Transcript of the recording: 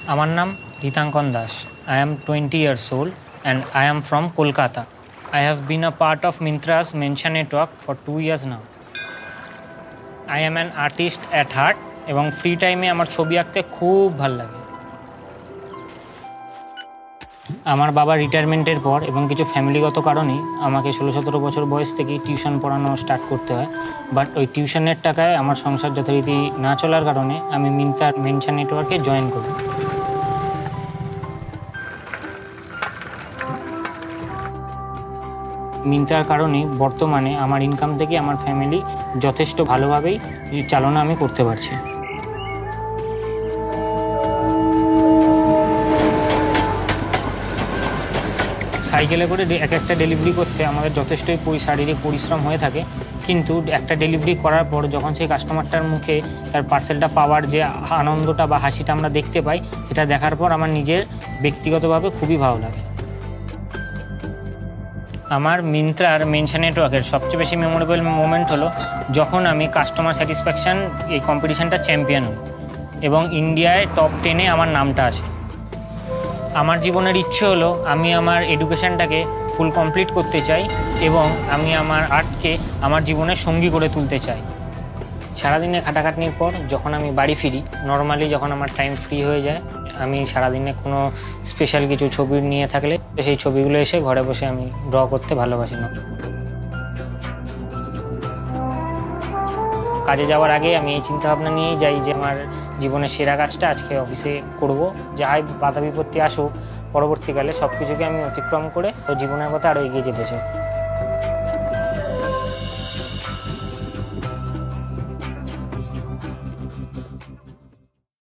আমার নাম Ritankan Das. I am 20 years old and I am from Kolkata. I have been a part of Myntra's Mention Network for 2 years now. I am an artist at heart এবং free টাইমে আমার ছবি আঁকতে খুব ভালো লাগে। আমার বাবা রিটায়ারমেন্টের পর এবং কিছু ফ্যামিলিগত কারণেই আমাকে 16-17 বছর বয়স থেকেই টিউশন পড়ানো স্টার্ট করতে হয়। বাট ওই টিউশনের টাকায় আমার সংসার যথারীতি না চলার কারণে আমি মিন্ত্রার মেনশন নেটওয়ার্কে জয়েন করি। মিন্ত্রার কারণে বর্তমানে আমার ইনকাম থেকে আমার ফ্যামিলি যথেষ্ট ভালোভাবেই চালনা আমি করতে পারছি। সাইকেলে করে একটা ডেলিভারি করতে আমাদের যথেষ্টই শারীরিক পরিশ্রম হয়ে থাকে, কিন্তু একটা ডেলিভারি করার পর যখন সেই কাস্টমারটার মুখে তার পার্সেলটা পাওয়ার যে আনন্দটা বা হাসিটা আমরা দেখতে পাই, এটা দেখার পর আমার নিজের ব্যক্তিগতভাবে খুবই ভালো লাগে। আমার মিন্ত্রার মেনশন নেটওয়ার্কের সবচেয়ে বেশি মেমোরেবল মোমেন্ট হলো যখন আমি কাস্টমার স্যাটিসফ্যাকশান এই কম্পিটিশানটা চ্যাম্পিয়ন হই এবং ইন্ডিয়ায় টপ 10-এ আমার নামটা আসে। আমার জীবনের ইচ্ছে হলো আমি আমার এডুকেশানটাকে ফুল কমপ্লিট করতে চাই এবং আমি আমার আর্টকে আমার জীবনের সঙ্গী করে তুলতে চাই। সারাদিনে খাটাখাটনির পর যখন আমি বাড়ি ফিরি, নর্মালি যখন আমার টাইম ফ্রি হয়ে যায়, আমি সারাদিনে কোনো স্পেশাল কিছু ছবি নিয়ে থাকলে সেই ছবিগুলো এসে ঘরে বসে আমি ড্র করতে ভালোবাসি না। কাজে যাওয়ার আগে আমি এই চিন্তাভাবনা নিয়েই যাই যে আমার জীবনের সেরা কাজটা আজকে অফিসে করব, যাই বাধা বিপত্তি আসুক পরবর্তীকালে সব কিছুকে আমি অতিক্রম করে জীবনের পথে আরও এগিয়ে যেতে চাই।